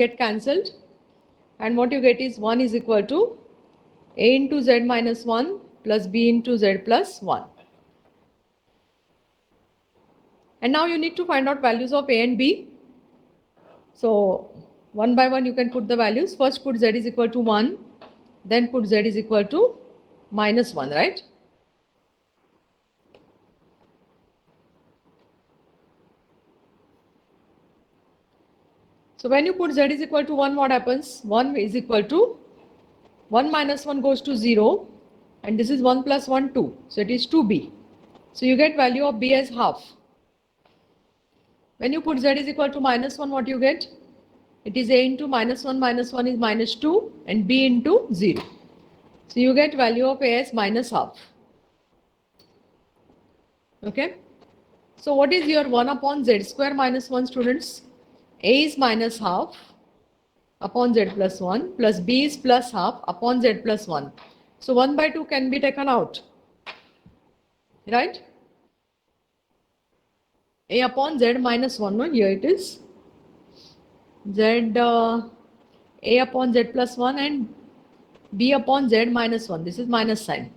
get cancelled, and what you get is 1 is equal to a into z minus 1 plus b into z plus 1. And now you need to find out values of a and b. So one by one you can put the values. First put z is equal to 1, then put z is equal to minus 1, right? So when you put z is equal to 1, what happens? 1 is equal to 1 minus 1 goes to 0, and this is 1 plus 1, 2. So it is 2b. So you get value of b as half. When you put z is equal to minus 1, what you get? It is a into minus 1 is minus 2, and b into 0. So you get value of a as minus half. Okay. So what is your 1 upon z square minus 1, students? A is minus half upon z plus 1 plus b is plus half upon z plus 1. So 1 by 2 can be taken out, right? A upon z minus 1, no? Here it is z a upon z plus 1 and b upon z minus 1. This is minus sign.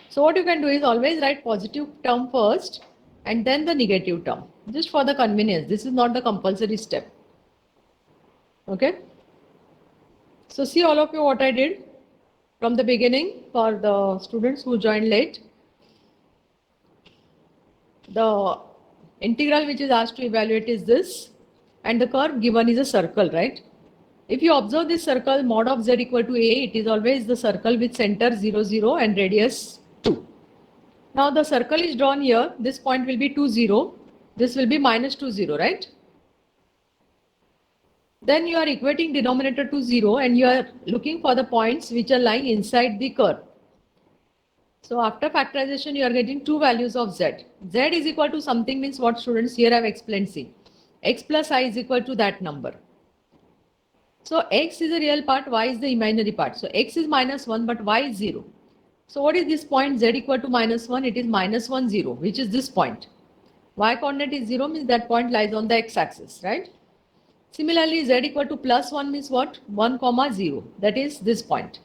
So what you can do is always write positive term first and then the negative term, just for the convenience. This is not the compulsory step. Okay. So see all of you what I did from the beginning for the students who joined late. The integral which is asked to evaluate is this, and the curve given is a circle, right? If you observe this circle mod of z equal to a, it is always the circle with center 0, 0 and radius 2. Now the circle is drawn here. This point will be 2, 0. This will be minus 2, 0, right? Then you are equating denominator to 0 and you are looking for the points which are lying inside the curve. So after factorization, you are getting two values of z. Z is equal to something means what, students? Here I have explained. See, x plus I is equal to that number. So x is the real part, y is the imaginary part. So x is minus 1, but y is 0. So what is this point? Z equal to minus 1, it is minus 1, 0, which is this point. Y coordinate is 0 means that point lies on the x-axis, right? Similarly, z equal to plus 1 means what? 1, 0, that is this point.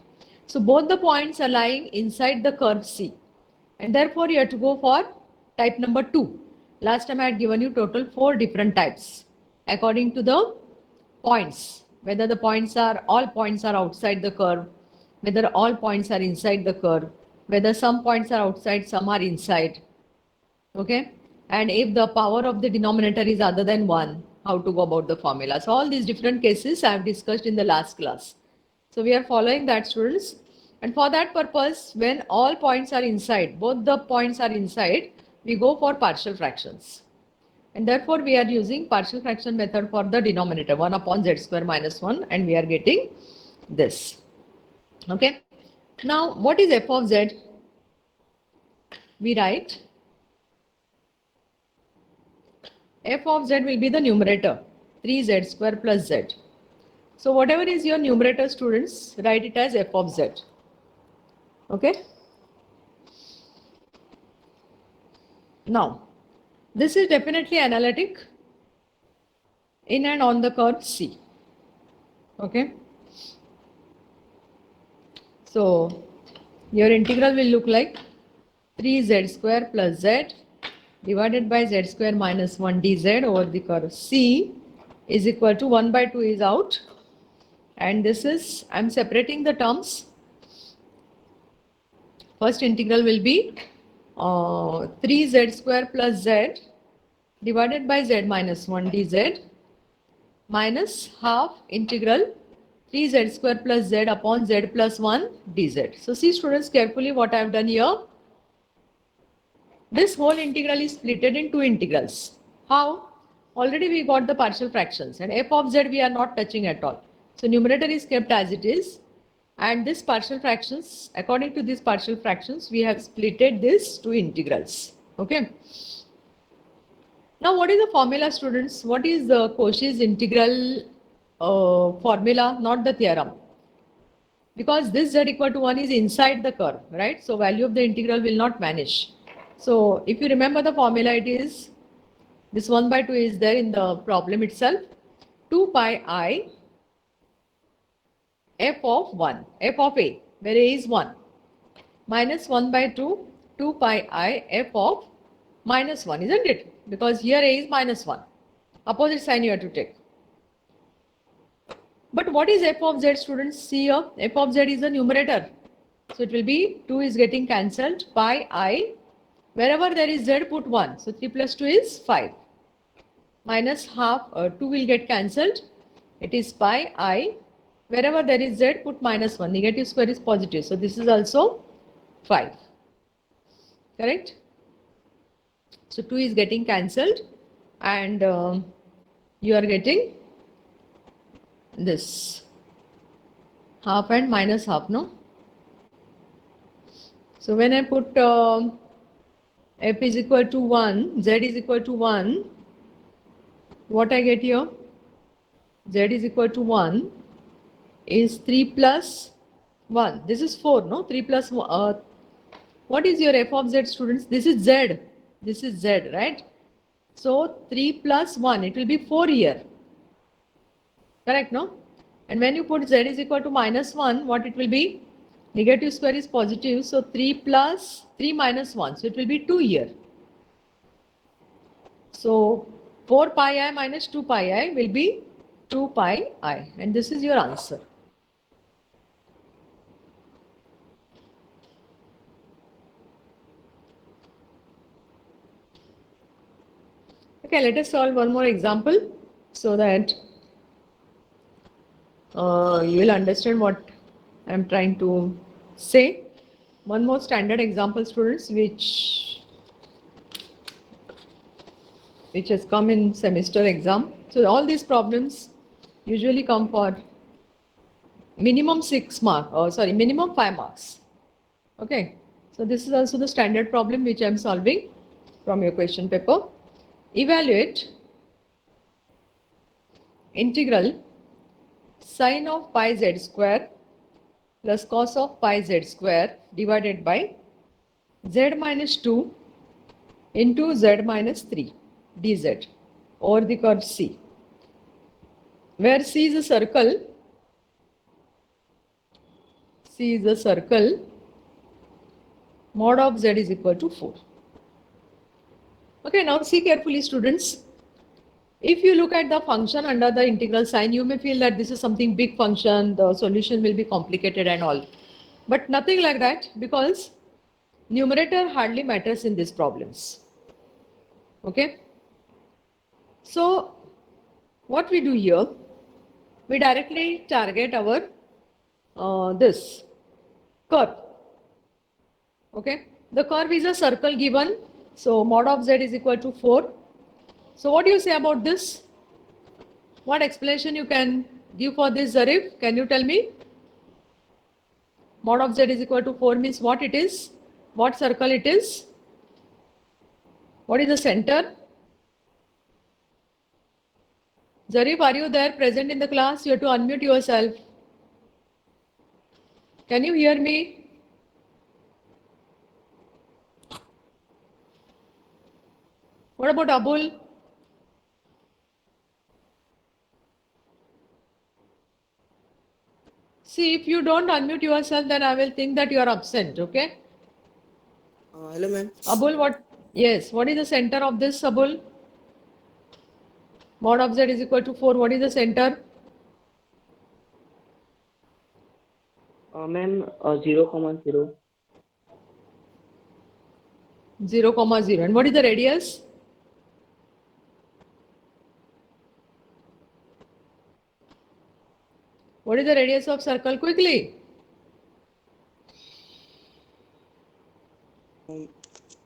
So both the points are lying inside the curve C. And therefore, you have to go for type number 2. Last time I had given you total 4 different types according to the points. Whether the points are, all points are outside the curve, whether all points are inside the curve, whether some points are outside, some are inside. Okay. And if the power of the denominator is other than 1, how to go about the formula. So all these different cases I have discussed in the last class. So we are following that, students. And for that purpose, when all points are inside, both the points are inside, we go for partial fractions. And therefore, we are using partial fraction method for the denominator, 1 upon z square minus 1, and we are getting this. Okay. Now, what is f of z? We write f of z will be the numerator, 3z square plus z. So whatever is your numerator, students, write it as f of z. Okay. Now, this is definitely analytic in and on the curve C. Okay. So your integral will look like 3z square plus z divided by z square minus 1 dz over the curve C is equal to 1 by 2 is out. And this is, I am separating the terms. First integral will be 3z square plus z divided by z minus 1 dz minus half integral 3z square plus z upon z plus 1 dz. So see, students, carefully what I have done here. This whole integral is splitted in two integrals. How? Already we got the partial fractions, and f of z we are not touching at all. So numerator is kept as it is, and this partial fractions, according to these partial fractions, we have splitted this two integrals. Okay. Now what is the formula, students? What is the Cauchy's integral formula, not the theorem? Because this z equal to 1 is inside the curve, right? So value of the integral will not vanish. So if you remember the formula, it is this 1 by 2 is there in the problem itself. 2 pi I f of 1, f of a, where a is 1, minus 1 by 2, 2 pi I f of minus 1, isn't it? Because here a is minus 1. Opposite sign you have to take. But what is f of z, students? See here, f of z is a numerator. So it will be 2 is getting cancelled, pi I. Wherever there is z, put 1. So 3 plus 2 is 5. Minus half, 2 will get cancelled. It is pi I. Wherever there is z, put minus 1. Negative square is positive. So this is also 5. Correct? So 2 is getting cancelled and you are getting this half and minus half, no? So when I put f is equal to 1, z is equal to 1, what I get here? Z is equal to 1 is 3 plus 1. This is 4, no? 3 plus 1. What is your f of z, students? This is z. This is z, right? So 3 plus 1, it will be 4 here. Correct, no? And when you put z is equal to minus 1, what it will be? Negative square is positive. So 3 plus 3 minus 1. So it will be 2 here. So 4 pi I minus 2 pi I will be 2 pi I. And this is your answer. Okay, let us solve one more example so that you will understand what I am trying to say. One more standard example, students, which has come in semester exam. So all these problems usually come for minimum 6 marks, minimum 5 marks. Okay, so this is also the standard problem which I am solving from your question paper. Evaluate integral sine of pi z square plus cos of pi z square divided by z minus 2 into z minus 3 dz over the curve C, where C is a circle. C is a circle. Mod of z is equal to 4. Okay, now see carefully, students. If you look at the function under the integral sign, you may feel that this is something big function, the solution will be complicated and all. But nothing like that, because numerator hardly matters in these problems. Okay. So what we do here, we directly target our this curve. Okay. The curve is a circle given. So mod of z is equal to 4. So what do you say about this? What explanation you can give for this, Zarif? Can you tell me? Mod of z is equal to 4 means what it is? What circle it is? What is the center? Zarif, are you there present in the class? You have to unmute yourself. Can you hear me? What about Abul? See, if you don't unmute yourself, then I will think that you are absent, okay? Hello, ma'am. Abul, what? Yes, what is the center of this, Abul? Mod of z is equal to 4. What is the center? Ma'am, 0, 0, 0. And what is the radius? What is the radius of circle? Quickly.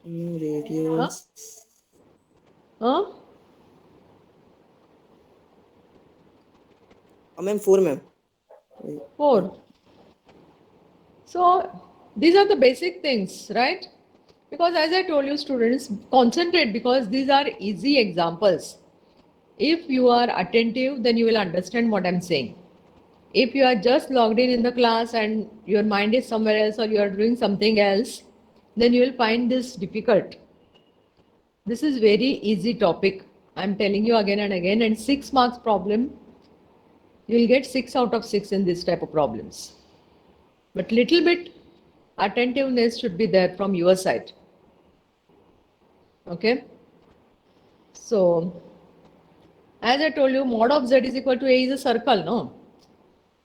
Radius. Huh? Ma'am, 4, ma'am. 4. So these are the basic things, right? Because as I told you, students, concentrate because these are easy examples. If you are attentive, then you will understand what I'm saying. If you are just logged in the class and your mind is somewhere else or you are doing something else, then you will find this difficult. This is very easy topic. I'm telling you again and again, and 6 marks problem You will get 6 out of 6 in this type of problems. But little bit attentiveness should be there from your side. Okay. So, as I told you, mod of z is equal to a is a circle, no?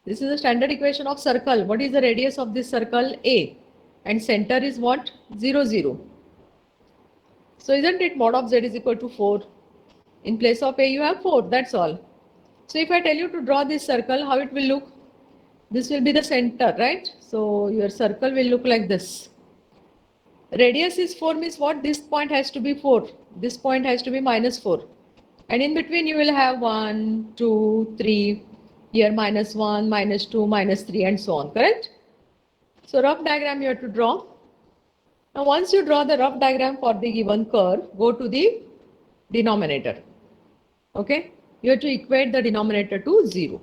This is a standard equation of circle. What is the radius of this circle? A. And center is what? 0, 0. So, isn't it mod of z is equal to 4? In place of a, you have 4. That's all. So, if I tell you to draw this circle, how it will look? This will be the center, right? So, your circle will look like this. Radius is 4 means what? This point has to be 4. This point has to be minus 4. And in between you will have 1, 2, 3, here minus 1, minus 2, minus 3 and so on, correct? So rough diagram you have to draw. Now once you draw the rough diagram for the given curve, go to the denominator. Okay? You have to equate the denominator to 0.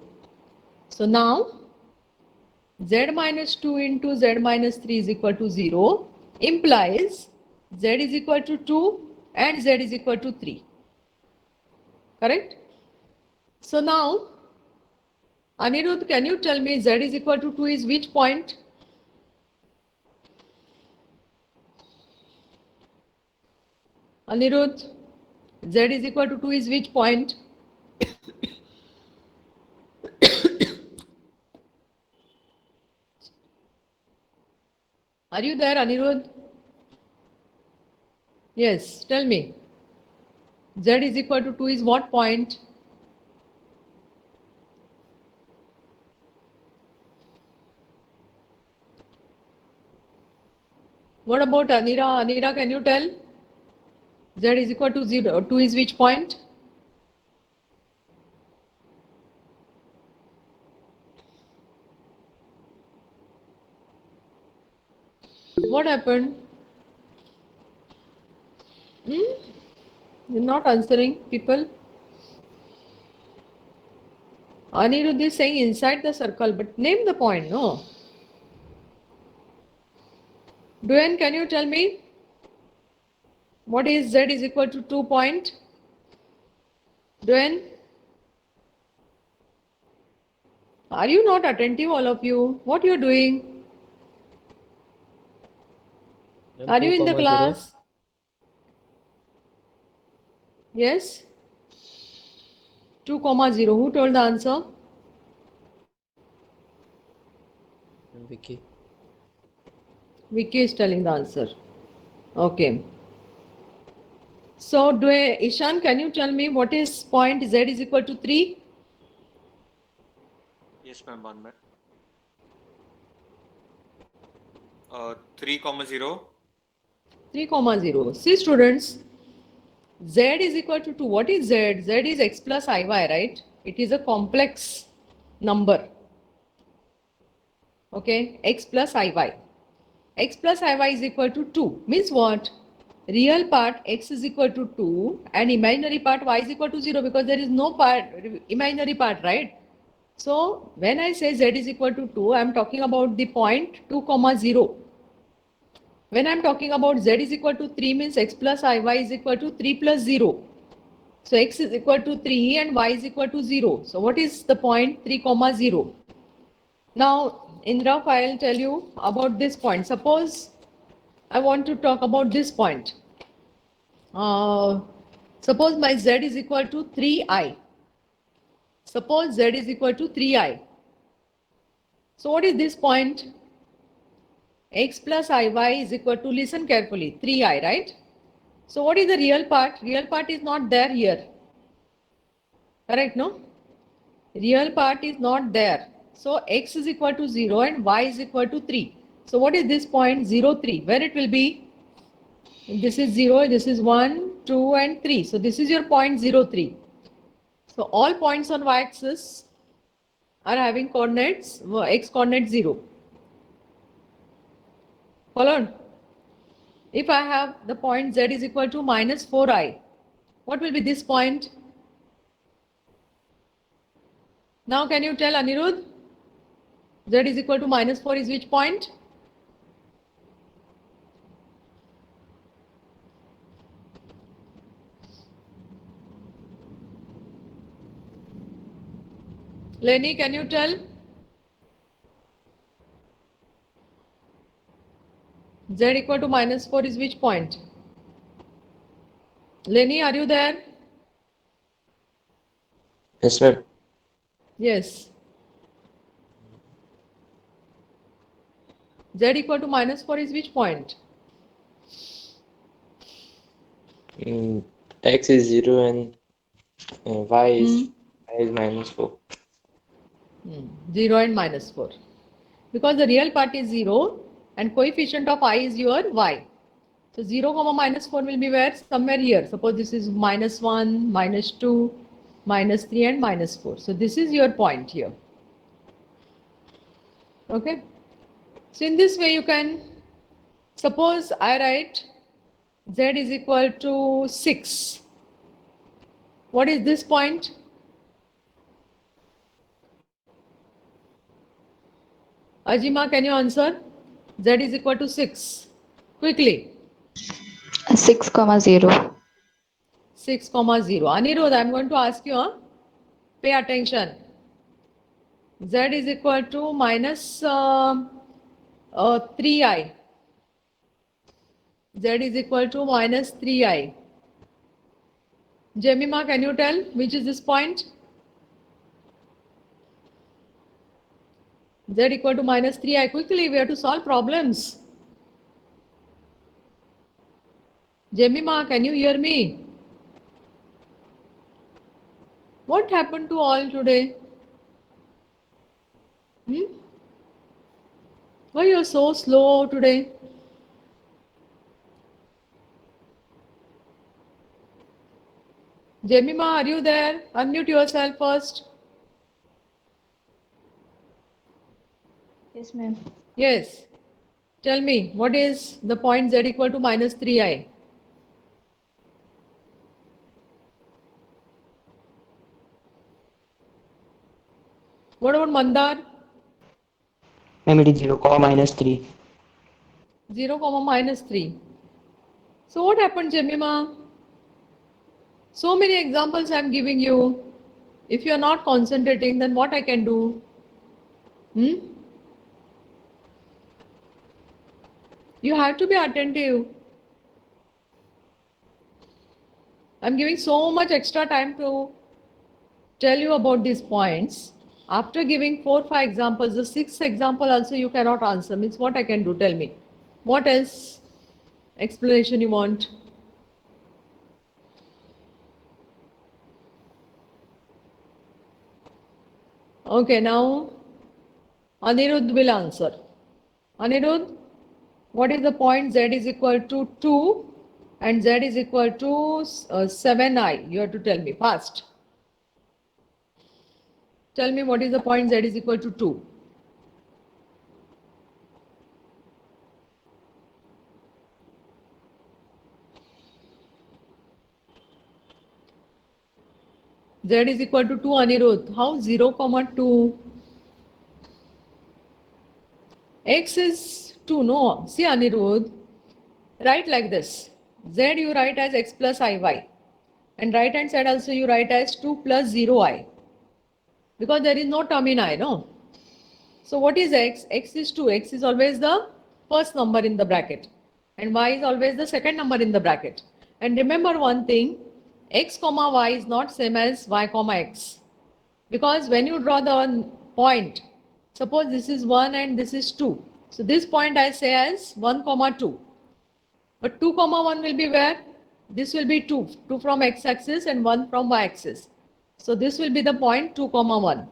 So now z minus 2 into z minus 3 is equal to 0 implies z is equal to 2 and z is equal to 3. Correct? So now, Anirudh, can you tell me z is equal to 2 is which point? Anirudh, z is equal to 2 is which point? Are you there, Anirudh? Yes, tell me. Z is equal to 2 is what point? What about Anira? Anira, can you tell? Z is equal to 0. 2 is which point? What happened? You're not answering people. Anirudh is saying inside the circle, but name the point, no? Duane, can you tell me? What is z is equal to 2 point? Duane? Are you not attentive, all of you? What you are doing? Are you in the class? Yes? 2 comma 0. Who told the answer? Vicky. Vicky is telling the answer. Okay. So, Ishan, can you tell me what is point z is equal to 3? Yes, ma'am, 1 minute. 3 comma 0. 3 comma 0. See, students, z is equal to 2. What is z? Z is x plus iy, right? It is a complex number. Okay, x plus iy. X plus iy is equal to 2. Means what? Real part x is equal to 2 and imaginary part y is equal to 0 because there is no part, imaginary part, right? So when I say z is equal to 2, I am talking about the point 2 comma 0. When I am talking about z is equal to 3 means x plus iy is equal to 3 plus 0. So x is equal to 3 and y is equal to 0. So what is the point 3 comma 0? Now in rough I will tell you about this point. Suppose I want to talk about this point. Suppose my z is equal to 3i. Suppose z is equal to 3i. So what is this point? X plus iy is equal to, listen carefully, 3i, right? So what is the real part? Real part is not there here. Correct, no? Real part is not there. So x is equal to 0 and y is equal to 3. So what is this point? 0, 3. Where it will be? This is 0, this is 1, 2 and 3. So this is your point 0, 3. So all points on y-axis are having coordinates, x coordinate 0. Followed? If I have the point z is equal to minus 4i, what will be this point? Now can you tell Anirudh? Z is equal to minus 4 is which point? Lenny, can you tell? Z equal to minus 4 is which point? Lenny, are you there? Yes, ma'am. Yes. Z equal to minus 4 is which point? X is 0 and y is minus 4. 0 and minus 4. Because the real part is 0 and coefficient of I is your y. So 0 comma minus 4 will be where? Somewhere here. Suppose this is minus 1, minus 2, minus 3 and minus 4. So this is your point here. Okay. So in this way you can, suppose I write z is equal to 6. What is this point? Ajima, can you answer? Z is equal to 6. Quickly. 6, 0. 6, 0. Anirudh, I am going to ask you, pay attention. Z is equal to minus 3i. Z is equal to minus 3i. Jemima, can you tell which is this point? Z equal to minus 3i. Quickly, we have to solve problems. Jemima, can you hear me? What happened to all today? Why you are so slow today? Jemima, are you there? Unmute yourself first. Yes, ma'am. Yes. Tell me, what is the point z equal to minus 3i? What about Mandar? Ma'am, it is 0, minus 3. 0, minus 3. So what happened, Jemima? So many examples I am giving you. If you are not concentrating, then what I can do? You have to be attentive. I'm giving so much extra time to tell you about these points. After giving 4-5 examples, the 6th example also you cannot answer. Means what I can do? Tell me. What else explanation you want? Okay, now Anirudh will answer. Anirudh, what is the point z is equal to 2 and z is equal to 7i? You have to tell me fast. Tell me what is the point z is equal to 2. Z is equal to 2, Anirudh. How 0, 2? X is 2, no. See Anirudh, write like this. Z you write as x plus iy. And right hand side also you write as 2 plus 0i. Because there is no term in I, no? So what is x? X is 2. X is always the first number in the bracket. And y is always the second number in the bracket. And remember one thing, x comma y is not same as y comma x. Because when you draw the point, suppose this is 1 and this is 2. So this point I say as 1, 2. But 2, 1 will be where? This will be 2. 2 from x-axis and 1 from y-axis. So this will be the point 2, 1.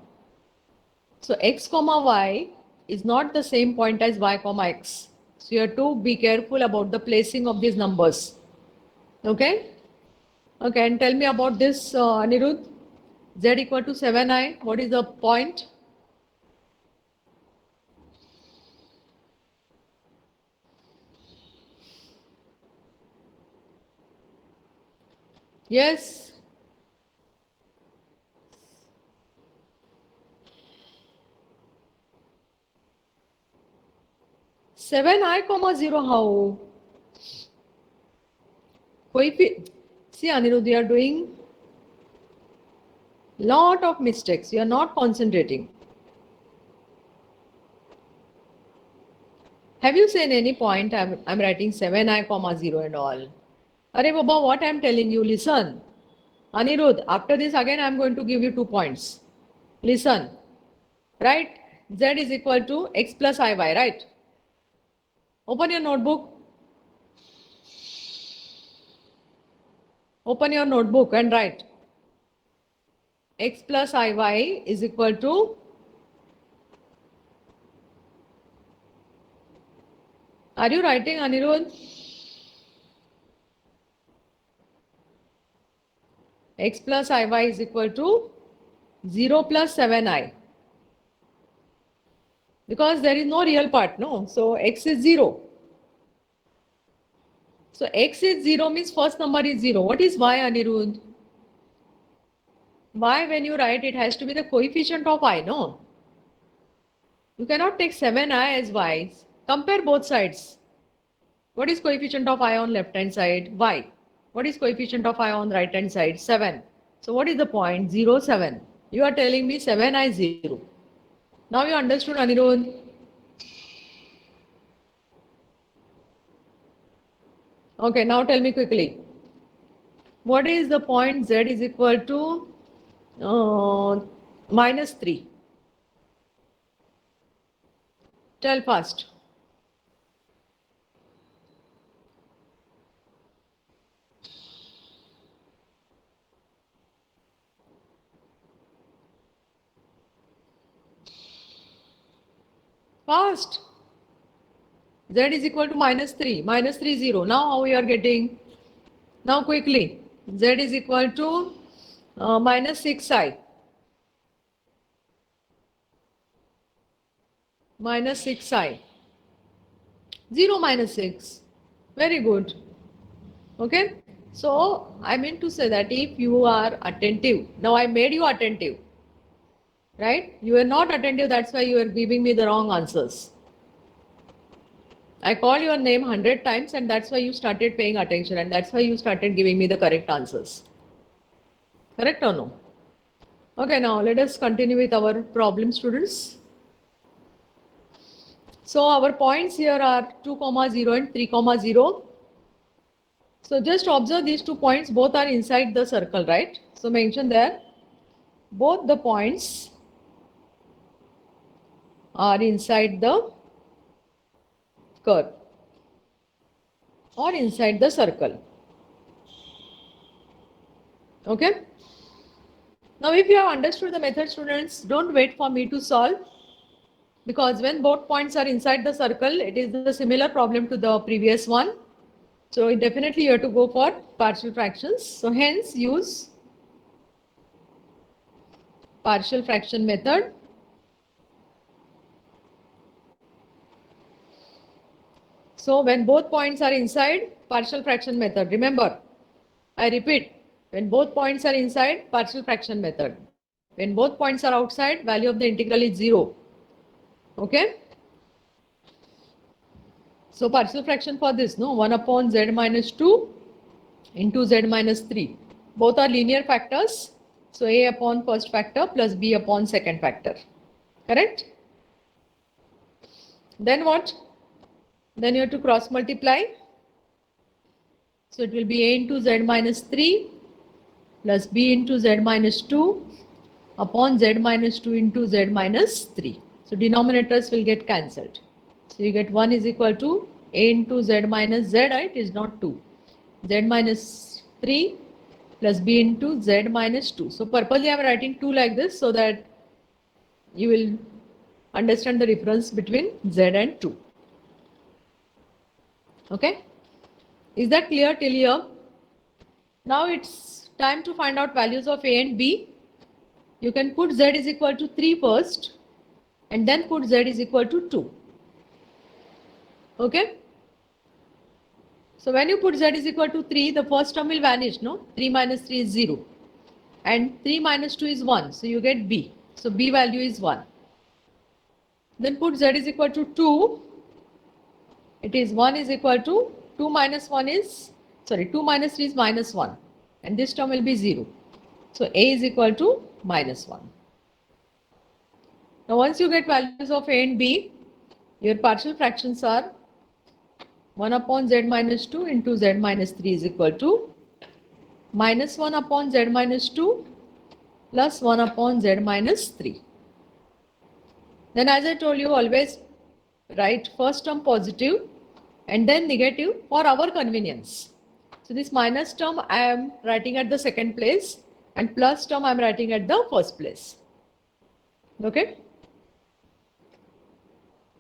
So x, y is not the same point as y, x. So you have to be careful about the placing of these numbers. Okay? Okay, and tell me about this, Anirudh. Z equal to 7i. What is the point? Yes. Seven I comma 0 how? See Anirudh, you are doing Lot of mistakes. You are not concentrating. Have you seen any point? I'm writing 7i comma 0 and all. Arey Baba, what I'm telling you, listen. Anirudh, after this again I'm going to give you 2 points. Listen. Right? Z is equal to x plus iy, right? Open your notebook. Open your notebook and write. X plus iy is equal to, are you writing, Anirudh? X plus iy is equal to 0 plus 7i. Because there is no real part, no? So x is 0. So x is 0 means first number is 0. What is y, Anirudh? Y, when you write, it has to be the coefficient of I, no? You cannot take 7i as y. Compare both sides. What is coefficient of I on left hand side? Y. What is coefficient of I on right hand side? 7. So what is the point? 0, 7. You are telling me 7i 0. Now you understood, Anirudh? Okay, now tell me quickly. What is the point z is equal to minus 3? Tell fast. Fast. Z is equal to minus 3. Minus 3, 0. Now how we are getting? Now quickly. Z is equal to minus 6i. Minus 6i. 0 minus 6. Very good. Okay. So I mean to say that if you are attentive, now I made you attentive. Right? You are not attentive, that's why you are giving me the wrong answers. I called your name 100 times and that's why you started paying attention and that's why you started giving me the correct answers. Correct or no? Okay, now let us continue with our problem, students. So our points here are 2, 0 and 3, 0. So just observe these 2 points, both are inside the circle, right? So mention there, both the points are inside the curve or inside the circle. Okay. Now if you have understood the method, students, don't wait for me to solve, because when both points are inside the circle, it is the similar problem to the previous one. So definitely you have to go for partial fractions. So hence use partial fraction method. So when both points are inside, partial fraction method. Remember, I repeat, when both points are inside, partial fraction method. When both points are outside, value of the integral is 0. Okay. So partial fraction for this, no, 1 upon z minus 2 into z minus 3. Both are linear factors. So a upon first factor plus b upon second factor. Correct? Then what? Then you have to cross multiply. So it will be a into z minus 3 plus b into z minus 2 upon z minus 2 into z minus 3. So denominators will get cancelled. So you get 1 is equal to a into z minus z, right? Is not 2. Z minus 3 plus b into z minus 2. So purposely I am writing 2 like this so that you will understand the difference between z and 2. Okay. Is that clear till here? Now it's time to find out values of a and b. You can put z is equal to 3 first and then put z is equal to 2. Okay. So when you put z is equal to 3, the first term will vanish, no? 3 minus 3 is 0. And 3 minus 2 is 1. So you get b. So b value is 1. Then put z is equal to 2. It is 1 is equal to 2 minus 1 is, 2 minus 3 is minus 1. And this term will be 0. So a is equal to minus 1. Now once you get values of a and b, your partial fractions are 1 upon z minus 2 into z minus 3 is equal to minus 1 upon z minus 2 plus 1 upon z minus 3. Then as I told you, always write first term positive and then negative for our convenience. So this minus term I am writing at the second place and plus term I am writing at the first place. Okay.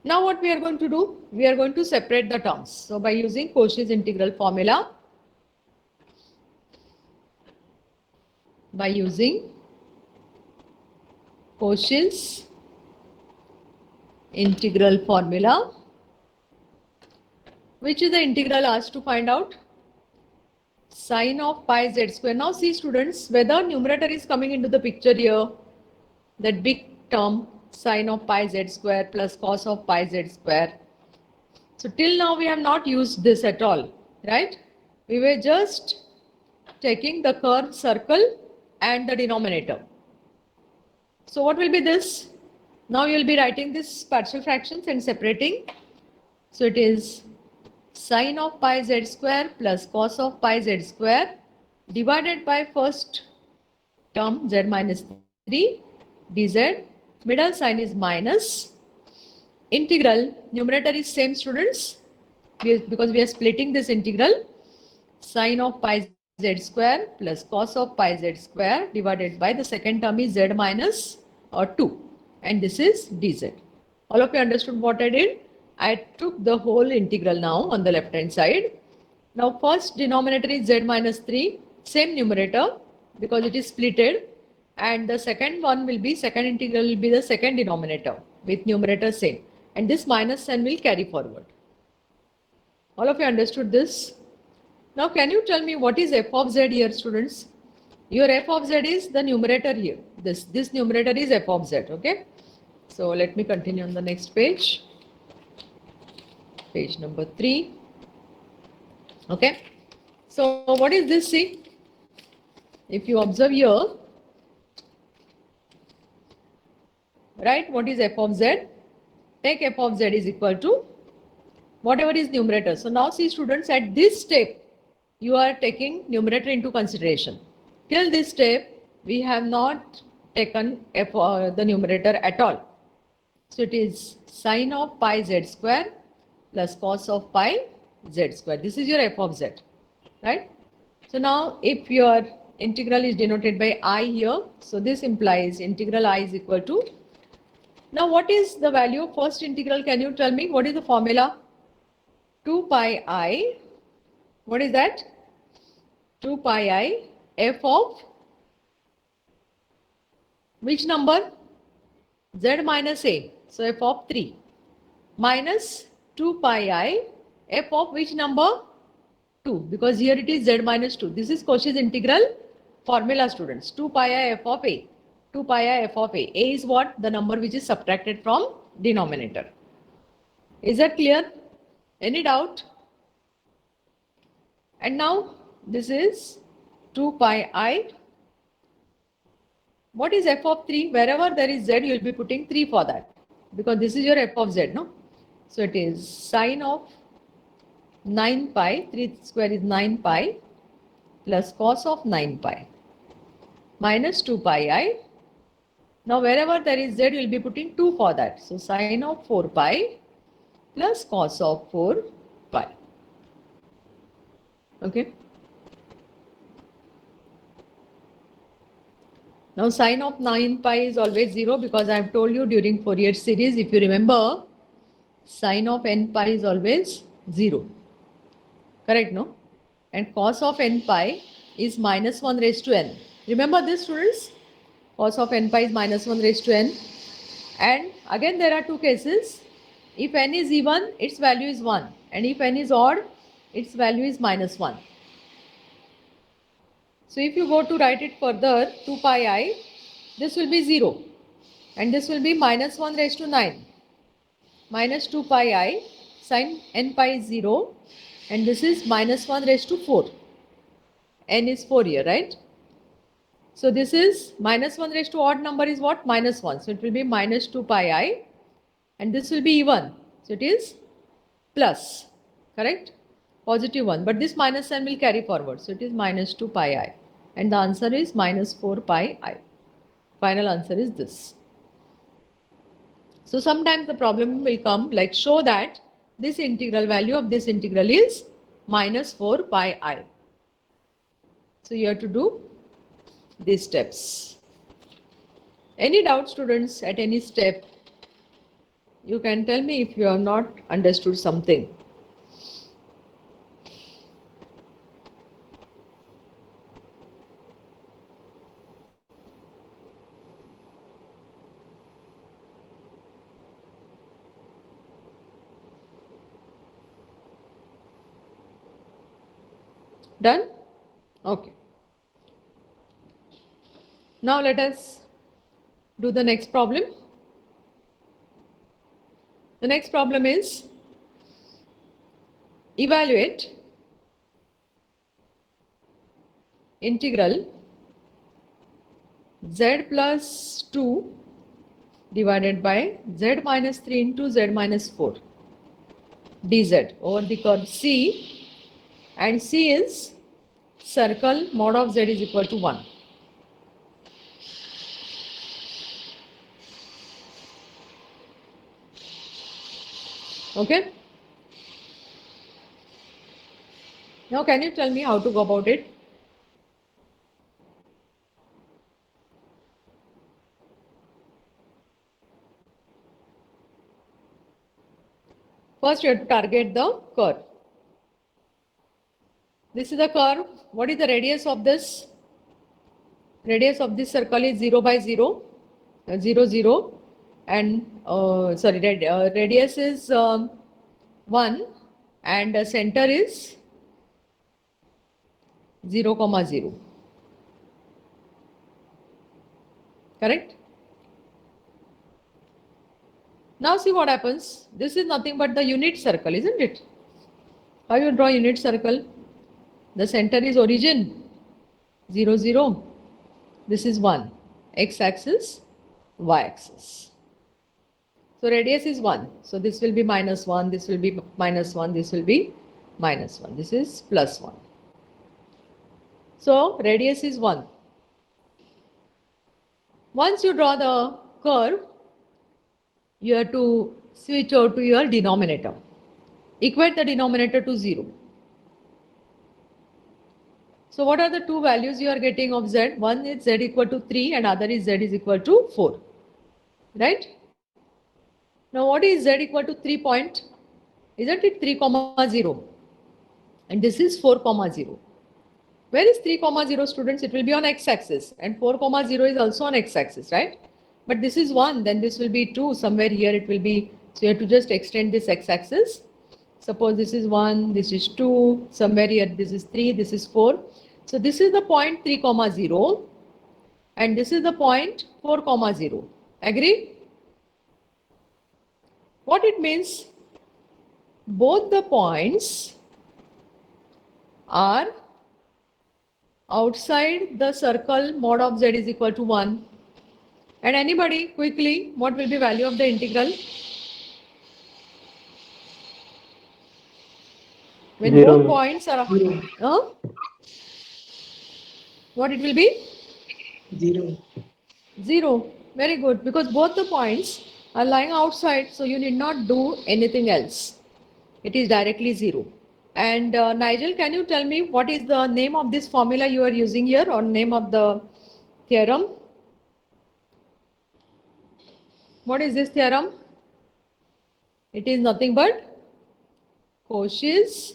Now what we are going to do? We are going to separate the terms. So by using Cauchy's integral formula, Cauchy's integral formula, which is the integral asked to find out? Sine of pi z square. Now see students, whether numerator is coming into the picture here, that big term sine of pi z square plus cos of pi z square. So till now we have not used this at all, right? We were just taking the curved circle and the denominator. So what will be this? Now you will be writing this partial fractions and separating. So it is sine of pi z square plus cos of pi z square divided by first term z minus 3 dz. Middle sign is minus. Integral, numerator is same students, because we are splitting this integral. Sine of pi z square plus cos of pi z square divided by the second term is z minus 2 and this is dz. All of you understood what I did? I took the whole integral now on the left hand side. Now first denominator is z minus 3, same numerator because it is splitted, and the second one will be, second integral will be the second denominator with numerator same, and this minus sign will carry forward. All of you understood this? Now can you tell me what is f of z here, students? Your f of z is the numerator here. This numerator is f of z, okay? So let me continue on the next page. Page number 3. Okay. So what is this? See, if you observe here, right, what is f of z? Take f of z is equal to whatever is numerator. So now see students, at this step, you are taking numerator into consideration. Till this step, we have not taken the numerator at all. So it is sine of pi z square plus cos of pi z square. This is your f of z, right? So now if your integral is denoted by I here, so this implies integral I is equal to, now what is the value of first integral? Can you tell me what is the formula? 2 pi I, what is that? 2 pi I f of which number? Z minus a, so f of 3 minus 2 pi I f of which number? 2, because here it is z minus 2. This is Cauchy's integral formula, students. 2 pi I f of a. 2 pi I f of a. A is what? The number which is subtracted from denominator. Is that clear? Any doubt? And now this is 2 pi I. What is f of 3? Wherever there is z, you will be putting 3 for that, because this is your f of z, no? So it is sine of 9 pi, 3 square is 9 pi, plus cos of 9 pi, minus 2 pi I. Now wherever there is z, you will be putting 2 for that. So sine of 4 pi plus cos of 4 pi. Okay. Now sine of 9 pi is always 0, because I have told you during Fourier series, if you remember, sine of n pi is always 0. Correct, no? And cos of n pi is minus 1 raised to n. Remember this, students? Cos of n pi is minus 1 raised to n. And again there are two cases. If n is even, its value is 1. And if n is odd, its value is minus 1. So if you go to write it further, 2 pi I, this will be 0. And this will be minus 1 raised to 9. Minus 2 pi I, sine n pi is 0. And this is minus 1 raised to 4. N is 4 here, right? So this is minus 1 raised to odd number is what? Minus 1. So it will be minus 2 pi I, and this will be even. So it is plus, correct? Positive 1. But this minus sign will carry forward. So it is minus 2 pi I. And the answer is minus 4 pi I. Final answer is this. So sometimes the problem will come like show that this integral value of this integral is minus 4 pi I. So you have to do these steps. Any doubt, students, at any step? You can tell me if you have not understood something. Done? Okay. Now let us do the next problem. The next problem is evaluate integral z plus 2 divided by z minus 3 into z minus 4 dz over the curve C, and C is circle mod of z is equal to 1. Okay. Now can you tell me how to go about it? First you have to target the curve. This is the curve. What is the radius of this? Radius of this circle is 0 by 0, 0, 0, and radius is 1, and the center is 0, 0. Correct? Now see what happens. This is nothing but the unit circle, isn't it? How you draw unit circle? The center is origin, 0, 0. This is 1. X-axis, Y-axis. So radius is 1. So this will be minus 1, this will be minus 1, this will be minus 1. This is plus 1. So radius is 1. Once you draw the curve, you have to switch over to your denominator. Equate the denominator to 0. So what are the two values you are getting of z? One is z equal to 3 and other is z is equal to 4. Right? Now what is z equal to 3 point? Isn't it 3, 0? And this is 4, 0. Where is 3, 0, students? It will be on x-axis, and 4, 0 is also on x-axis, right? But this is 1, then this will be 2, somewhere here it will be, so you have to just extend this x-axis. Suppose this is 1, this is 2, somewhere here this is 3, this is 4. So this is the point 3, 0, and this is the point 4, 0. Agree? What it means? Both the points are outside the circle mod of z is equal to 1. And anybody, quickly, what will be value of the integral? When 0. both points are, what it will be? 0. 0. Very good, because both the points are lying outside, so you need not do anything else. It is directly 0. And Nigel, can you tell me what is the name of this formula you are using here, or name of the theorem? What is this theorem? It is nothing but Cauchy's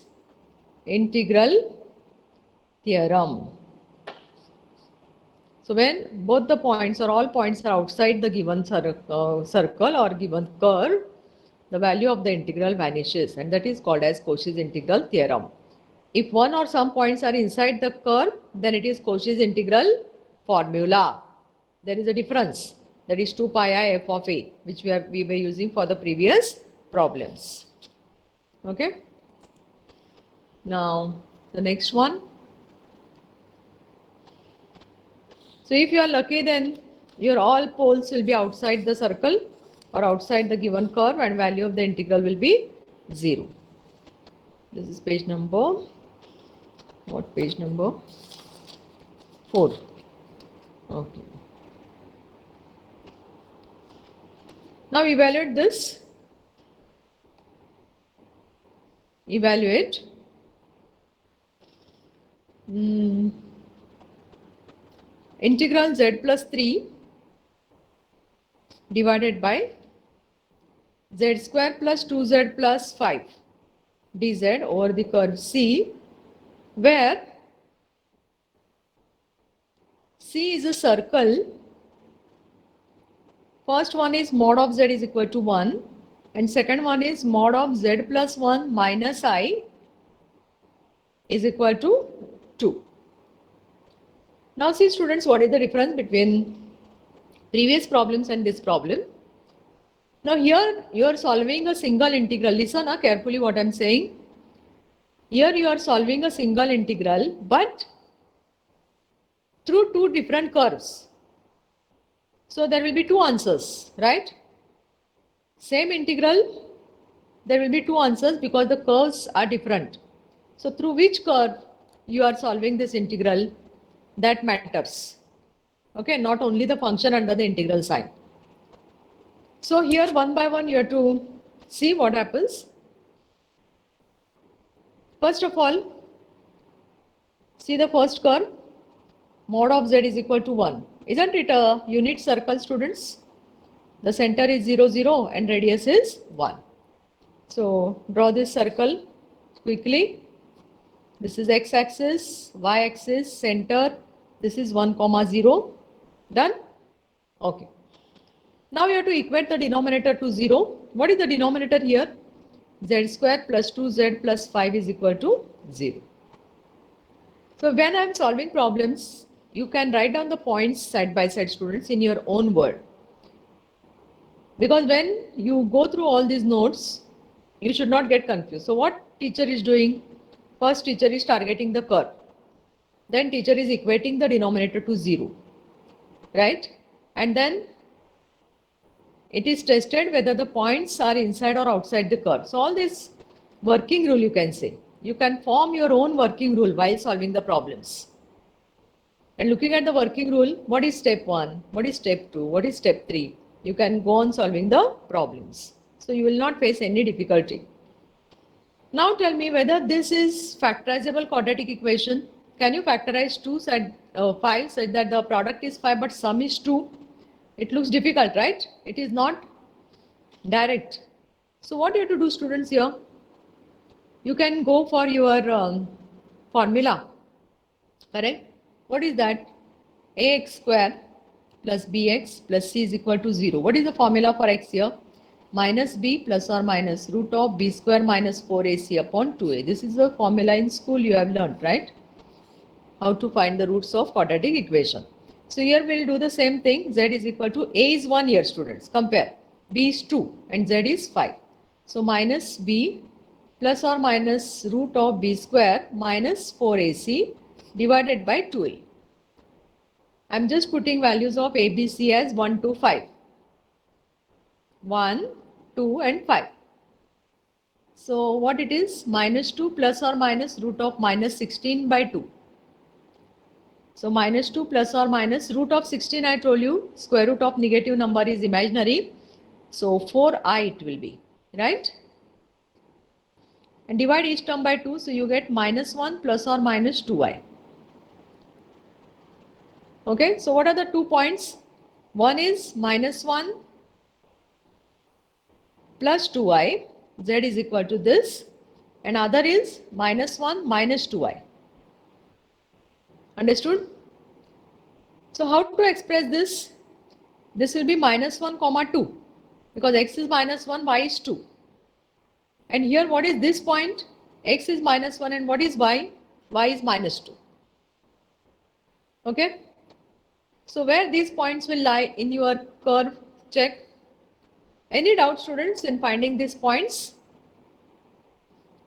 integral theorem. So when both the points or all points are outside the given circle or given curve, the value of the integral vanishes, and that is called as Cauchy's integral theorem. If one or some points are inside the curve, then it is Cauchy's integral formula. There is a difference. That is 2 pi I f of a, which we were using for the previous problems. Okay. Now the next one. So if you are lucky, then your all poles will be outside the circle or outside the given curve, and value of the integral will be 0. This is page number, what page number? 4. Okay. Now evaluate this. Evaluate. Integral z plus 3 divided by z square plus 2z plus 5 dz over the curve C, where C is a circle. First one is mod of z is equal to 1, and second one is mod of z plus 1 minus I is equal to 2. Now see students, what is the difference between previous problems and this problem? Now here you are solving a single integral. Listen carefully what I am saying. Here you are solving a single integral, but through two different curves. So there will be two answers, right? Same integral, there will be two answers because the curves are different. So through which curve you are solving this integral, that matters. Okay, not only the function under the integral sign. So here one by one you have to see what happens. First of all, see the first curve, mod of z is equal to 1. Isn't it a unit circle, students? The center is 0, 0 and radius is 1. So draw this circle quickly. This is x-axis, y-axis, center. This is 1, 0. Done? Okay. Now you have to equate the denominator to 0. What is the denominator here? Z square plus 2z plus 5 is equal to 0. So when I am solving problems, you can write down the points side by side, students, in your own word. Because when you go through all these notes, you should not get confused. So what teacher is doing? First, teacher is targeting the curve. Then teacher is equating the denominator to 0. Right? And then it is tested whether the points are inside or outside the curve. So all this working rule you can say. You can form your own working rule while solving the problems. And looking at the working rule, what is step 1? What is step 2? What is step 3? You can go on solving the problems. So you will not face any difficulty. Now tell me whether this is factorizable quadratic equation. Can you factorize 5 such that the product is 5 but sum is 2? It looks difficult, right? It is not direct. So what you have to do, students, here? You can go for your formula. Correct? What is that? Ax square plus bx plus c is equal to 0. What is the formula for x here? Minus b plus or minus root of b square minus 4ac upon 2a. This is the formula in school you have learned, right? How to find the roots of quadratic equation. So here we will do the same thing. Z is equal to a is 1 here, students. Compare. B is 2 and z is 5. So minus b plus or minus root of b square minus 4ac divided by 2a. I am just putting values of a, b, c as 1, 2, 5. 1, 2 and 5. So what it is? Minus 2 plus or minus root of minus 16 by 2. So minus 2 plus or minus root of 16, I told you, square root of negative number is imaginary. So 4i it will be, right? And divide each term by 2, so you get minus 1 plus or minus 2i. Okay, so what are the 2 points? One is minus 1 plus 2i, z is equal to this, and other is minus 1 minus 2i. Understood? So how to express this? This will be minus 1 comma 2 because x is minus 1, y is 2. And here what is this point? X is minus 1 and what is y? Y is minus 2. Okay? So where these points will lie in your curve, check. Any doubt, students, in finding these points?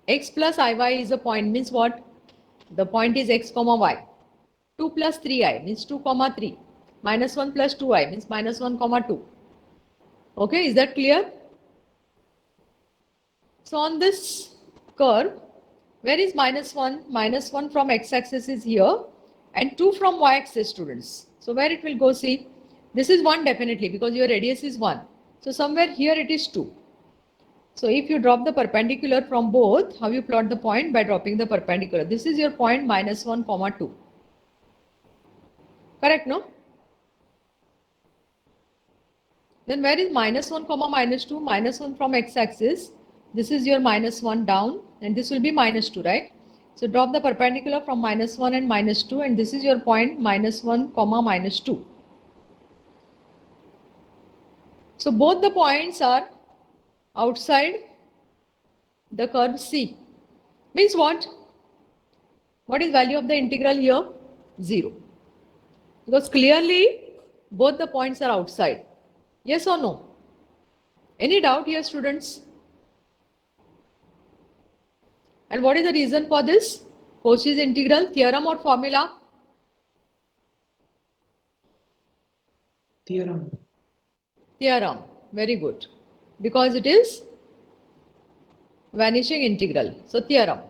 X plus iy is a point, means what? The point is x comma y. 2 plus 3i means 2 comma 3. Minus 1 plus 2i means minus 1 comma 2. Okay, is that clear? So on this curve, where is minus 1? Minus 1 from x-axis is here and 2 from y-axis, students. So where it will go, see? This is 1 definitely because your radius is 1. So somewhere here it is 2. So if you drop the perpendicular from both, how you plot the point? By dropping the perpendicular. This is your point minus 1 comma 2. Correct, no? Then where is minus 1 comma minus 2? Minus 1 from x-axis. This is your minus 1 down and this will be minus 2, right? So drop the perpendicular from minus 1 and minus 2 and this is your point minus 1 comma minus 2. So both the points are outside the curve C. Means what? What is value of the integral here? 0. Because clearly both the points are outside. Yes or no? Any doubt here, students? And what is the reason for this? Cauchy's integral, theorem or formula? Theorem. Theorem. Very good. Because it is vanishing integral. So theorem.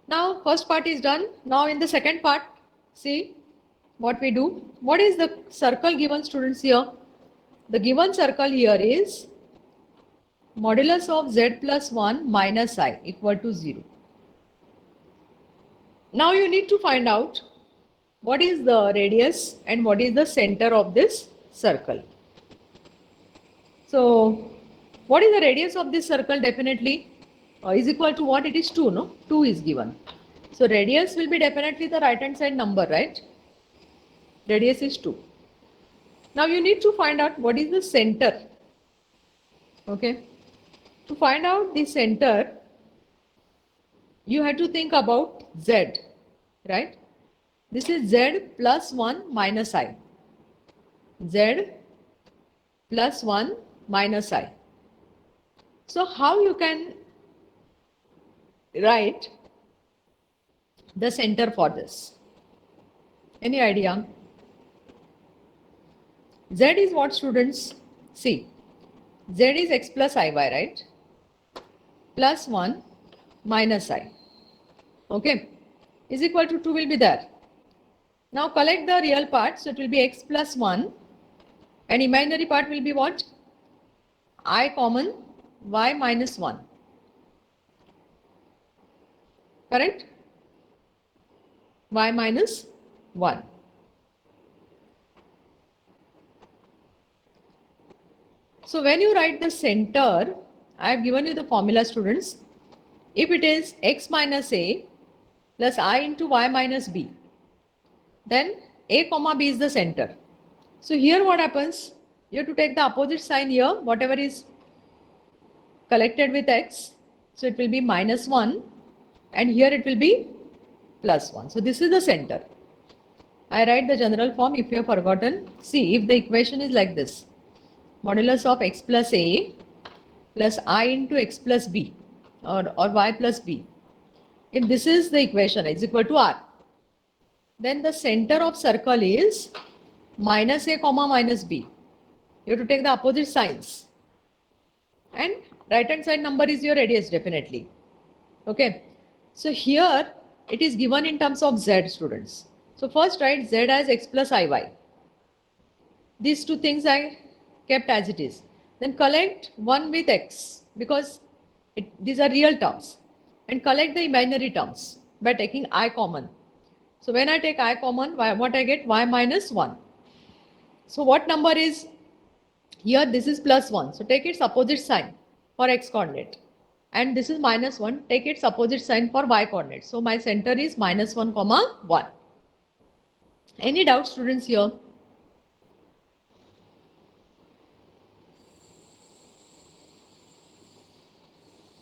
Now first part is done. Now in the second part, see what we do. What is the circle given, students, here? The given circle here is modulus of z plus 1 minus I equal to 0. Now you need to find out what is the radius and what is the center of this circle. So what is the radius of this circle? Definitely is equal to what? It is 2, no? 2 is given. So radius will be definitely the right hand side number, right? Radius is 2. Now you need to find out what is the center. Okay. To find out the center, you have to think about z, right? This is z plus 1 minus I. Z plus 1 minus I. So how you can write the center for this? Any idea? Z is what, students? See, z is x plus iy, right? Plus 1 minus I. Okay, is equal to 2 will be there. Now collect the real part, so it will be x plus 1 and imaginary part will be what? I common y minus 1. Correct? Y minus 1. So when you write the center, I have given you the formula, students. If it is x minus a plus I into y minus b, then a comma b is the center. So here what happens? You have to take the opposite sign here, whatever is collected with x. So it will be minus 1 and here it will be plus 1. So this is the center. I write the general form if you have forgotten. See, if the equation is like this. Modulus of x plus a plus I into x plus b or y plus b. If this is the equation, is equal to r. Then the center of circle is minus a comma minus b. You have to take the opposite signs. And right hand side number is your radius definitely. Okay. So here it is given in terms of z, students. So first write z as x plus iy. These two things I kept as it is. Then collect 1 with x because these are real terms. And collect the imaginary terms by taking I common. So when I take I common, what I get? Y minus 1. So what number is here? This is plus 1. So take its opposite sign for x coordinate. And this is minus 1. Take its opposite sign for y coordinate. So my center is minus 1 comma 1. Any doubts, students, here?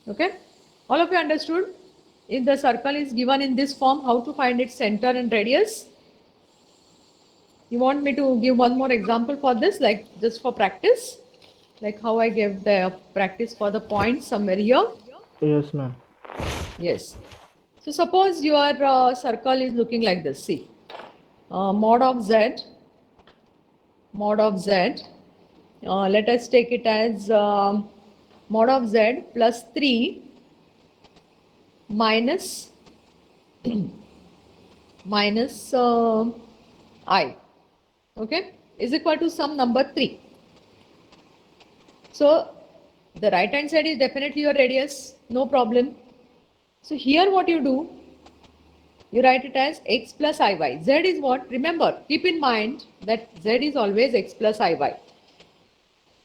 Okay, all of you understood? If the circle is given in this form, how to find its center and radius? You want me to give one more example for this, like just for practice? Like how I gave the practice for the points somewhere here? Yes, ma'am. Yes. So suppose your circle is looking like this. See, mod of z mod of z. Let us take it as mod of z plus 3 minus minus I, okay, is equal to some number 3. So the right hand side is definitely your radius, no problem. So here what you do, you write it as x plus iy. Z is what? Remember, keep in mind that z is always x plus iy.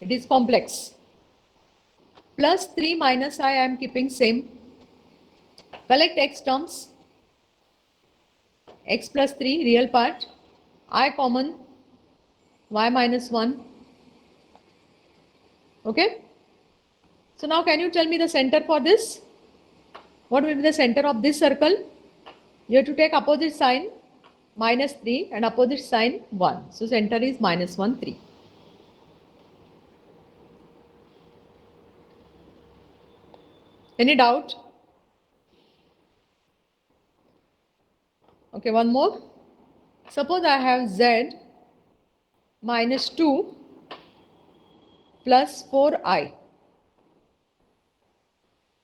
It is complex. Plus 3 minus I am keeping same. Collect x terms. X plus 3 real part. I common. Y minus 1. Okay. So now can you tell me the center for this? What will be the center of this circle? You have to take opposite sign minus 3 and opposite sign 1. So center is minus 1, 3. Any doubt? Okay, one more. Suppose I have z minus 2 plus 4i.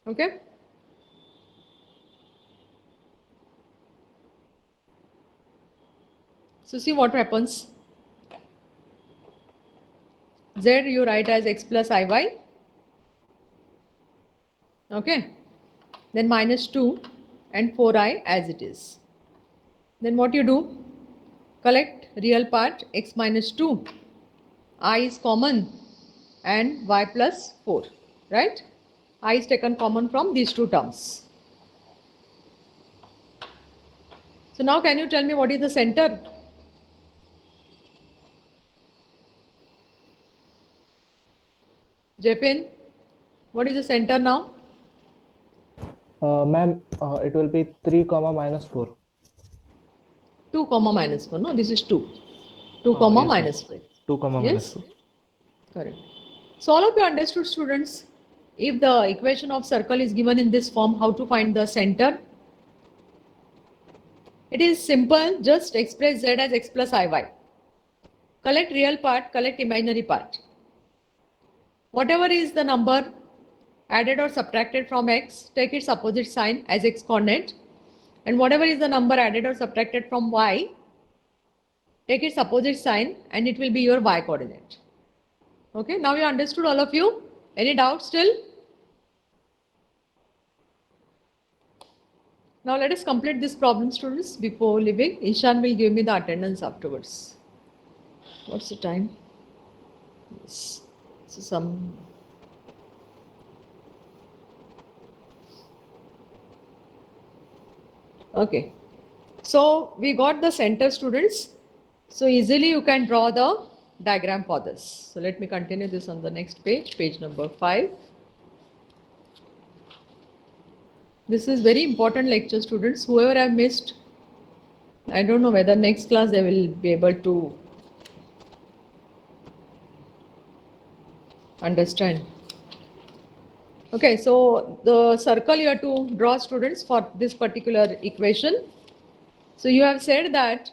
Okay. So see what happens. Z you write as x plus iy. Okay. Then minus 2 and 4i as it is. Then what you do? Collect real part x minus 2. I is common and y plus 4. Right? I is taken common from these two terms. So now can you tell me what is the center? Jepin, what is the center now? Ma'am, it will be 3 comma minus 4. 2 comma minus 4. No, this is 2. 2 comma yes, minus 4. 2 comma minus Yes? 4. Correct. So all of you understood, students, if the equation of circle is given in this form, how to find the center? It is simple, just express z as x plus iy. Collect real part, collect imaginary part. Whatever is the number added or subtracted from x, take its opposite sign as x coordinate. And whatever is the number added or subtracted from y, take its opposite sign and it will be your y coordinate. Okay, now you understood all of you? Any doubts still? Now let us complete this problem, students. Before leaving, Ishan will give me the attendance afterwards. What's the time? Yes. So some... Okay. So we got the center, students. So easily you can draw the diagram for this. So let me continue this on the next page, page number 5. This is very important lecture, students. Whoever have missed, I don't know whether next class they will be able to understand. Okay, so the circle you have to draw, students, for this particular equation. So you have said that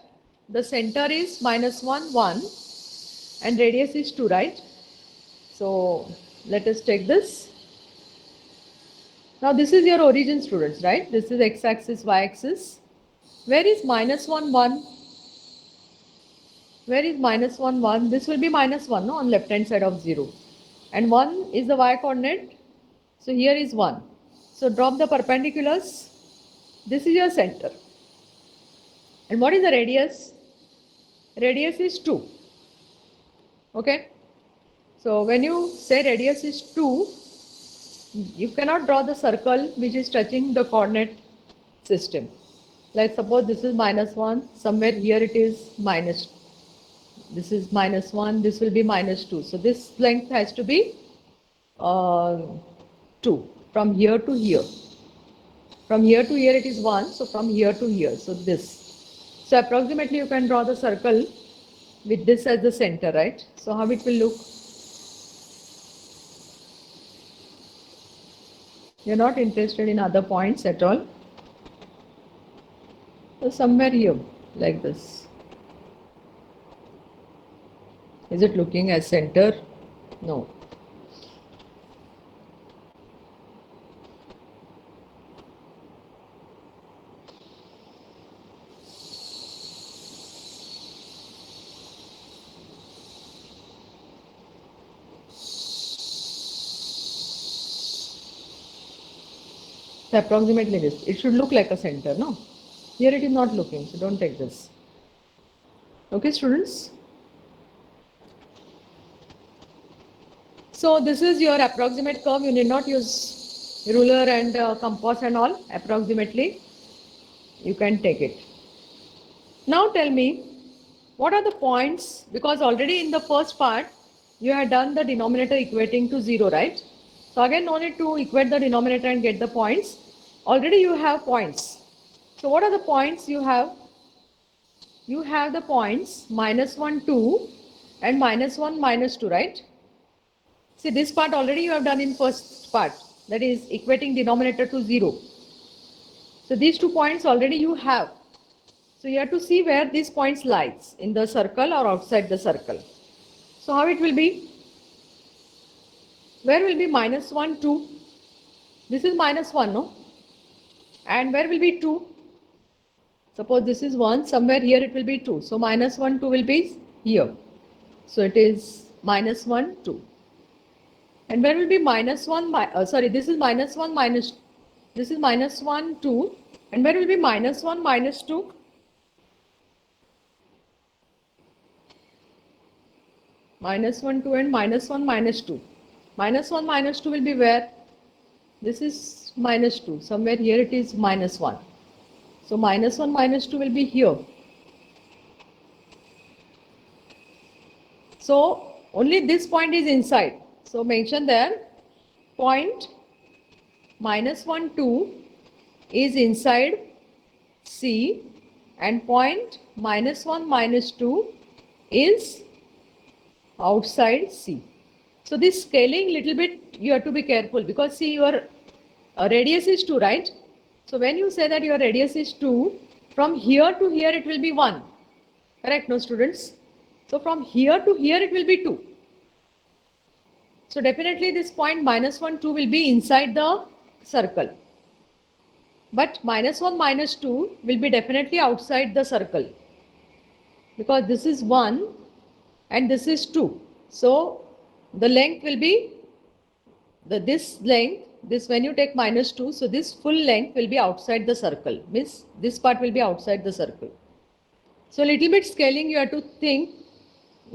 the center is minus 1, 1 and radius is 2, right? So let us take this. Now this is your origin, students, right? This is x-axis, y-axis. Where is minus 1, 1? Where is minus 1, 1? This will be minus 1, no, on left hand side of 0. And 1 is the y coordinate. So here is 1. So drop the perpendiculars. This is your center. And what is the radius? Radius is 2. Okay. So when you say radius is 2, you cannot draw the circle which is touching the coordinate system. Like suppose this is minus 1, somewhere here it is minus. This is minus 1, this will be minus 2. So this length has to be 2 from here to here. From here to here it is 1, so from here to here, so this. So approximately you can draw the circle with this as the center, right? So how it will look? You're not interested in other points at all. So somewhere here, like this. Is it looking as center? No. So approximately this. It should look like a center, no? Here it is not looking, so don't take this. Okay, students? So this is your approximate curve. You need not use ruler and compass and all. Approximately, you can take it. Now tell me, what are the points? Because already in the first part, you had done the denominator equating to 0, right? So again, no need to equate the denominator and get the points. Already you have points. So what are the points you have? You have the points -1, 2 and -1, -2, right? See, this part already you have done in first part, that is equating denominator to 0. So these 2 points already you have. So you have to see where these points lies, in the circle or outside the circle. So how it will be? Where will be -1, 2? This is -1, no? And where will be 2? Suppose this is 1, somewhere here it will be 2. So -1, 2 will be here. So it is -1, 2. And where will be -1, sorry, this is -1, this is -1, 2. And where will be -1, -2? -1, 2 and -1, -2. -1, -2 will be where? This is -2. Somewhere here it is -1. So -1, -2 will be here. So only this point is inside. So mention there, point -1, 2 is inside C and point -1, -2 is outside C. So this scaling little bit you have to be careful, because see, your radius is 2, right? So when you say that your radius is 2, from here to here it will be 1. Correct, no students? So from here to here it will be 2. So definitely this point -1, 2 will be inside the circle. But -1, -2 will be definitely outside the circle. Because this is 1 and this is 2. So the length will be, this length, this when you take -2, so this full length will be outside the circle. Means this part will be outside the circle. So little bit scaling you have to think.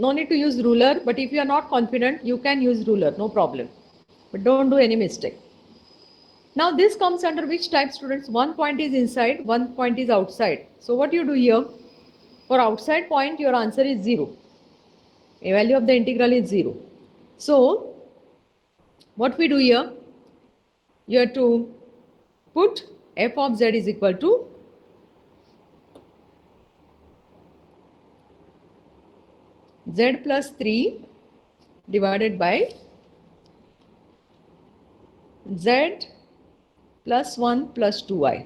No need to use ruler, but if you are not confident, you can use ruler, no problem. But don't do any mistake. Now this comes under which type, students? One point is inside, one point is outside. So what you do here? For outside point, your answer is 0. A value of the integral is 0. So what we do here? You have to put f of z is equal to z plus 3 divided by z plus 1 plus 2i.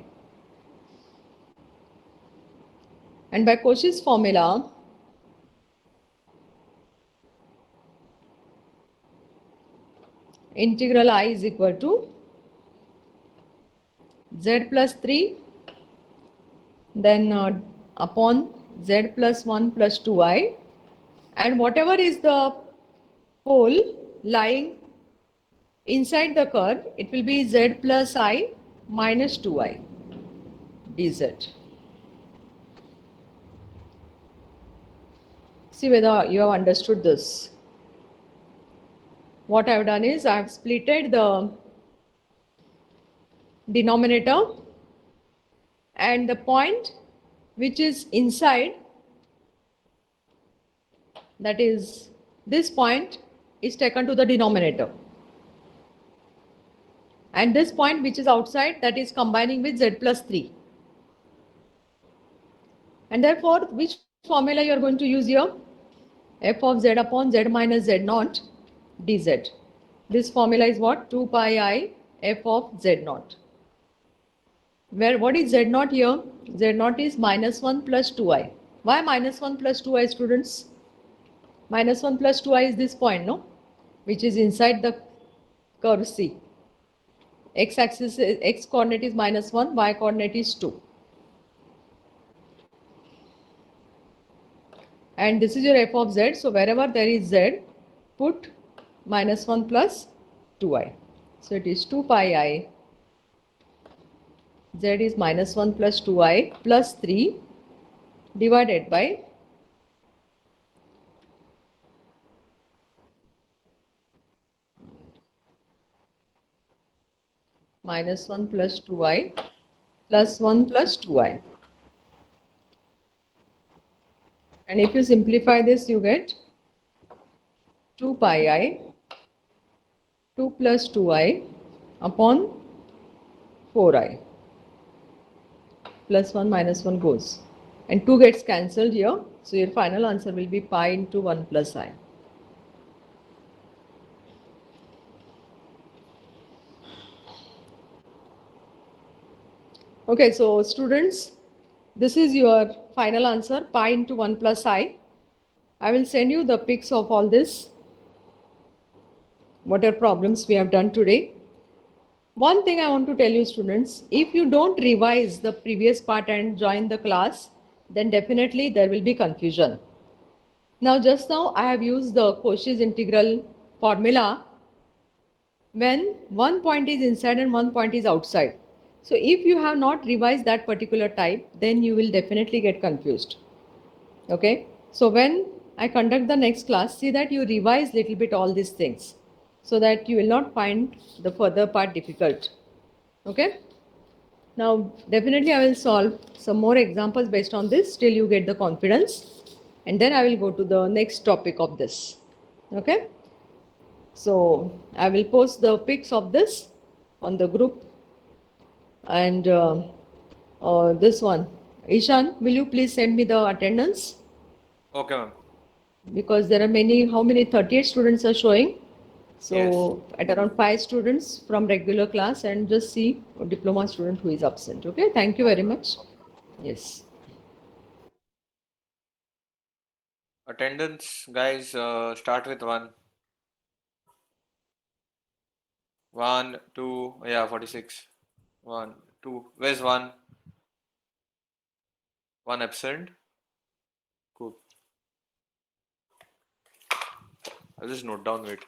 And by Cauchy's formula, integral I is equal to z plus 3, then upon z plus 1 plus 2i, and whatever is the pole lying inside the curve, it will be z plus I minus 2i dz. See whether you have understood this. What I have done is I have splitted the denominator, and the point which is inside, that is this point, is taken to the denominator, and this point which is outside, that is combining with z plus 3. And therefore which formula you are going to use here? F of z upon z minus z naught dz. This formula is what? 2 pi I f of z naught. Where what is z naught here? Z naught is -1 plus 2i. Why -1 plus 2i, students? Minus 1 plus 2i is this point, no? Which is inside the curve C. X-axis, x coordinate is minus 1, y coordinate is 2. And this is your f of z. So wherever there is z, put minus 1 plus 2i. So it is 2 pi I. Z is minus 1 plus 2i plus 3 divided by minus 1 plus 2i plus 1 plus 2i. And if you simplify this, you get 2 pi I 2 plus 2i upon 4i plus 1 minus 1 goes. And 2 gets cancelled here. So your final answer will be pi into 1 plus I. Okay, so students, this is your final answer, pi into 1 plus I. I will send you the pics of all this, what are problems we have done today. One thing I want to tell you students, if you don't revise the previous part and join the class, then definitely there will be confusion. Now just now I have used the Cauchy's integral formula when one point is inside and one point is outside. So if you have not revised that particular type, then you will definitely get confused. Okay, so when I conduct the next class, see that you revise little bit all these things so that you will not find the further part difficult. Okay, now definitely I will solve some more examples based on this till you get the confidence, and then I will go to the next topic of this. Okay, so I will post the pics of this on the group. And this one, Ishan, will you please send me the attendance? Okay, ma'am. Because there are many, how many, 38 students are showing. So Yes. at around 5 students from regular class, and just see a diploma student who is absent. Okay, thank you very much. Yes. Attendance, guys, start with 1. 1, 2, yeah, 46. 1, 2. Where's 1? 1 absent. Cool. I'll just note down, wait.